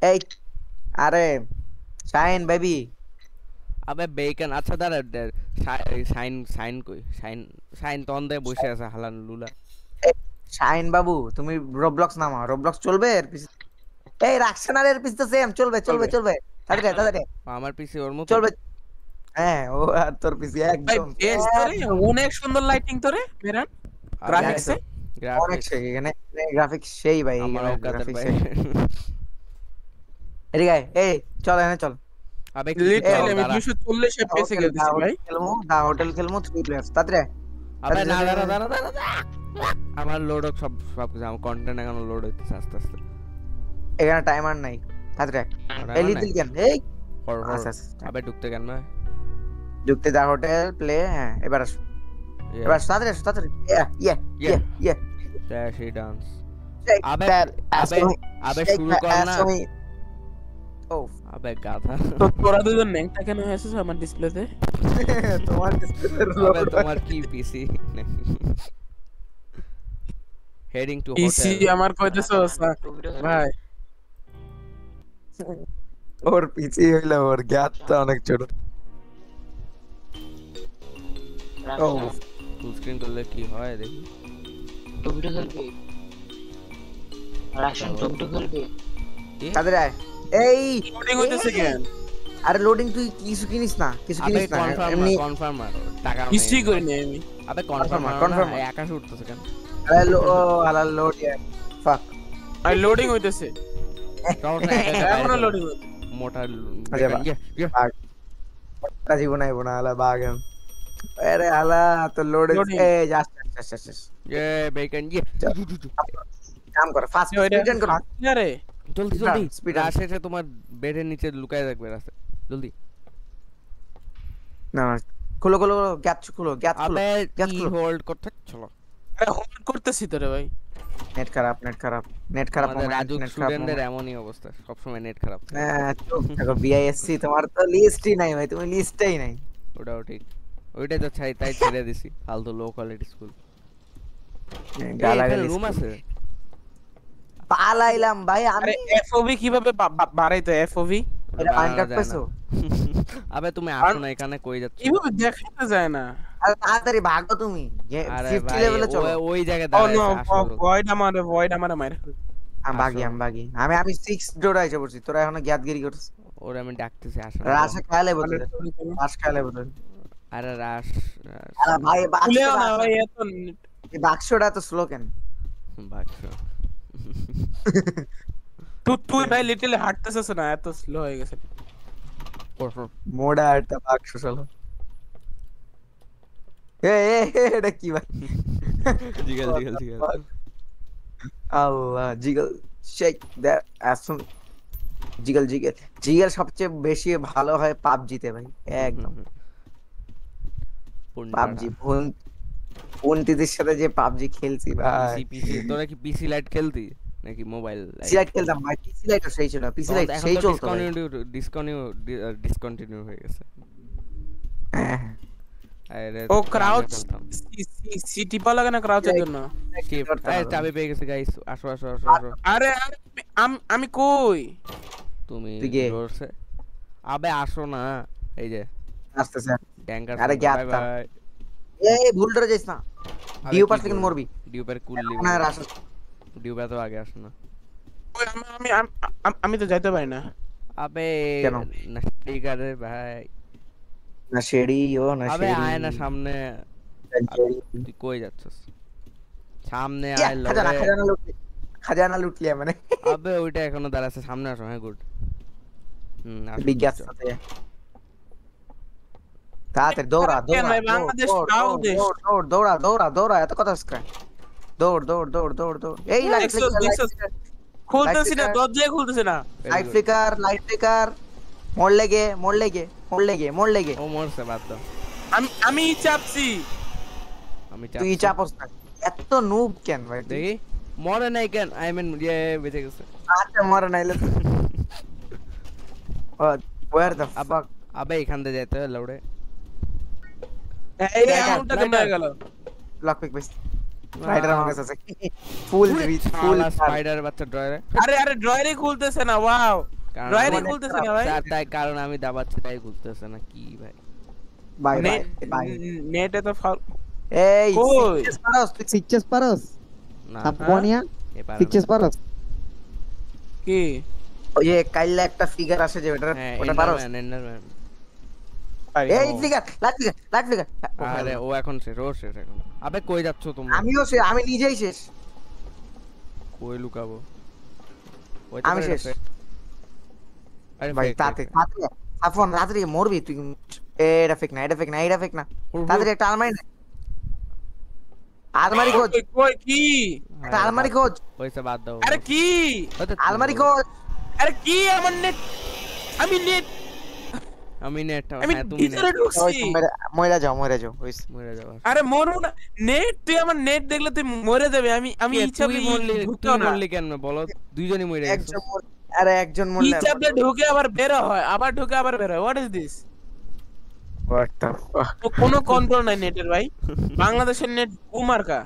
এই আরে shine baby. আবে বেকন আচ্ছা দাঁড়া সাইন সাইন কই সাইন সাইন তন দে বসে আছে হালান লুলা। শাইন বাবু তুমি রোবলক্স নামা, রোবলক্স চলবে এর পিছে? এই রাখছে না রে, এর পিছে তো সেম চলবে চলবে চলবে চলবে। তাড়াতাড়ি তাড়াতাড়ি আমার পিছে ওর মতো চলবে। হ্যাঁ ও আর তোর পিছে ভাই একদম বেশ তোরে অনেক সুন্দর লাইটিং তোরে মেরান গ্রাফিক্সে অনেক গ্রাফিক্স সেই এখানে গ্রাফিক্স সেই ভাই, আমার এখানে অকাতের গ্রাফিক্স ভাই। সেই। এদিকে আয়, এই চল এখানে চল। আবে কি লিটারালি আমি দাঁড়া 240 এফপিএস এ হোটেল খেলতেছি ভাই। খেলবো, দা হোটেল খেলবো 3 প্লেয়ার্স। তাড়াতাড়ি আবে না দাঁড়া তাড়াতাড়ি। দাঁড়া দাঁড়া দাঁড়া। আমার লোড সব সব কিছু আমার কন্টেন্ট এখন লোড হইতেছে আস্তে আস্তে। এখানে টাইমার নাই, তাড়াতাড়ি। ওটা এই আমার নাই লিটল কেন এই হর হর। আচ্ছা আচ্ছা আবে ঢুকতে কেন না যুক্তি দা হোটেল প্লে। হ্যাঁ এবার আসো, এবার আসো, তাড়াতাড়ি আসো তাড়াতাড়ি। ইয়া ইয়া ইয়া ইয়া ড্যাশি ডান্স। Shake আবে that ass আবে for me. আবে Shake শুরু that কর ass না। for me. Oh, আবে গাধা। তো তোরা দুজন ন্যাংটা কেন হয়েছিস আমার ডিসপ্লেতে? তোমার ডিসপ্লে আবে তোমার কি পিসি হেডিং টু পিসি হোটেল। আমার কইতেছস ভাই? ওর পিছি হইলো, ওর জ্ঞাতটা অনেক ছোট। ও ফুল স্ক্রিন করলে কি হয় দেখি। টুপিটা খেলবি রাশন টুপিটা খেলবি কি তাদের আয়। এই লোডিং হইতেছে কেন? আরে লোডিং তুই কিছু কিনিস না, কিছু আবে কিনিস না কনফার্ম এমনি। কনফার্ম টাকা নেই। কিছুই করি নাই আমি। আবে কনফার্ম confirm কনফার্ম আকাশে উঠতেছে কেন? হ্যালো ও হালাল লোড ইয়া ফাক। আর লোডিং হইতেছে কারণ না এখনো লোডিং হইতেছে। মোটা আরে বাহ। বাঘ ওটা জীবন আইবো না হালা বাঘ। আরে হালা তো লোড Loading. এই জাস্ট জাস্ট জাস্ট ये बेकन ये কাম কর ফাস্ট রিটার্ন কর। আরে জলদি Speed জলদি run, speed run. রাশে এসে তোমার বেডের নিচে লুকায় রাখবে রাস্তা জলদি। না খুলো খুলো গ্যাট খুলো গ্যাট খুলো আবে গ্যাট কি খুলো। হোল্ড করতে চলো। আরে হোল্ড করতেছি তোরে ভাই। নেট খারাপ নেট খারাপ নেট খারাপ আমাদের রাজুক নেট খারাপ স্টুডেন্টদের এমনই অবস্থা সব সময় নেট খারাপ থাকে। হ্যাঁ চুপ থাকো বিআইএসসি, তোমার তো লিস্টই নাই ভাই, তুমি লিস্টেই নাই। ওটাও ঠিক ওইটাই তো চাই তাই ছেড়ে দিছি ফালতু লো কোয়ালিটি স্কুল। গালাগালি রুম আছে পালাইলাম ভাই আমি। আরে এফওভি কিভাবে বাড়াইতো এফওভি? এটা মাইনক্রাফট পাইছো? আবে তুমি আসো না এখানে কই যাচ্ছ? কিভাবে দেখাইতে যায় না? আরে তাড়াতাড়ি ভাগো তুমি, আরে 50 ভাই লেভেলে চলো। ওই জায়গায় ও দাঁড়ায় নো আছে, আসো। ভয়েড আমারে মাইরা। আমি ভাগি আমি ভাগি আমি 6 ডোর আইছে পড়ছি, তোরা এখনো জ্ঞাতগিরি করছিস। ওরে আমি ডাকতেছি আসো না। রাশে খাইলে বলতে রাশ খাইলে বলতে। আরে রাশ আরে ভাই খুলেও না ভাই এত এই বাক্সটা এত স্লো কেন? বাক্স তুই ভাই লিটলি হাঁটতেছস না এত স্লো হয়ে গেছে। মোড়া একটা বাক্স চলো। এটা কি ভাই? জিগল জিগল জিগল আল্লাহ জিগল শেক দ্যাট আসুন। জিগল জিগল জিগল সবচেয়ে বেশি ভালো হয় পাবজিতে ভাই, একদম পাবজি। বন্ধুদের সাথে যে পাবজি খেলছি ভাই। পিসি তোরা কি পিসি লাইট খেলতি নাকি মোবাইল পিসি লাইট খেলতাম ভাই, পিসি লাইট সেই ছিল, পিসি লাইট সেই চলতো ভাই। ডিসকন্টিনিউ হয়ে গেছে। হ্যাঁ, আরে ও ক্রাউচ সি টিপা লাগে না ক্রাউচের জন্য? এই চাবি পেয়ে গেছে গাইস আসো আসো আসো আসো। আরে আমি কই? তুমি তুই কে? জোরছে আবে আসো না এই যে আসতেছে। ট্যাঙ্কার। আরে বাই গ্যাপটা। বাই। এই ভুল ধরে যাইস না, ডিউ পাস থেকে মরবি। ডিউপের কুললি না রাশ ডিউপে তো আগে আসো না। ওই আমি তো যাইতে পারি না। আবে কেন? না ঠিক আছে ভাই। না শেড়ি ও না আবে শেড়ি। আয় না সামনে। তুই কই যাচ্ছিস? সামনে আয় খাজানা লড়ে। খাজানা লুটলি, খাজানা লুটলি মানে। আবে ওইটা এখনো দাঁড়াচ্ছে সামনে আসো। হ্যাঁ গুড। আসো, বিজ্ঞাস চল। সাথে তাতে দৌড়া দৌড়া বাংলাদেশ proud দেশ। দৌড় দৌড়া দৌড়া দৌড়া এত কথা স্ক্রাই। দৌড় দৌড় দৌড় দৌড় দৌড়। এই লাইট খুলতেছি না, দরজা খুলতেছি না। লাইট ফ্লিকার মোড় লেগে মোড় লেগে মোড় লেগে মোড় লেগে। ও মরছে বাদ দাও। আমি চাপছি। আমি তুই চাপস না, এত নুব কেন ভাই? দেখি মরে নাই কেন? আই মিন বেঁচে গেছে। আচ্ছা মরে নাইলে where the fuck? আবে এখান থেকে যেতে লড়ে। এই এমনটা কেন হয়ে গেল? লক পিক পাইছি। স্পাইডার আমার কাছে আছে ফুল ফুল স্পাইডার বাচ্চা ড্রয়ারে আরে আরে ড্রয়ারই খুলতেছে না ওয়াও ড্রয়ারই অনেক খুলতেছে না খারাপ। ভাই তাই কারণ আমি দাবাচ্ছি তাই খুলতেছে না কি ভাই বাই বাই নেট বাই নেটে তো ফাউল এই কই? সিক্সেস পারস না সাপওয়ানিয়া এবার সিক্সেস পারস কি ওই যে কাইল্লা একটা ফিগার আসে যে ওটা পারো এন্ডারম্যান এই ফিগার লাট ফিগার আরে ও এখন শেষ এখন আবে কই যাচ্ছ তোমরা আমিও সে আমি নিজেই শেষ কই লুকাবো ওই আমি শেষ। আরে ভাই তাতে আফন রাত্রি মরবি তুই এটা ফেক না তাড়াতাড়ি একটা আলমারি নে আলমারি খোঁজ কই কই কি একটা আলমারি খোঁজ ওইসব বাদ দাও আরে কি আলমারি খোঁজ আরে কি আমার নেট আমি নেট আমি নেট আমি হ্যাঁ তুমি ভিতরে নেট ঢুকছি মইরা যাও ওই মরে যাবা আরে মরু না নেট তুই আমার নেট দেখলে তুই মরে যাবে আমি ইচ্ছাতে ঢুকতেও না মরলি কেন বলো দুইজনই মরে গেছে একজন আরে একজন মরলে ইচ্ছাতে ঢুকে আবার বের হয় আবার ঢুকে আবার বের হয় what is this what the কোনো কন্ট্রোল নাই নেটের ভাই বাংলাদেশের নেট কুমার্কা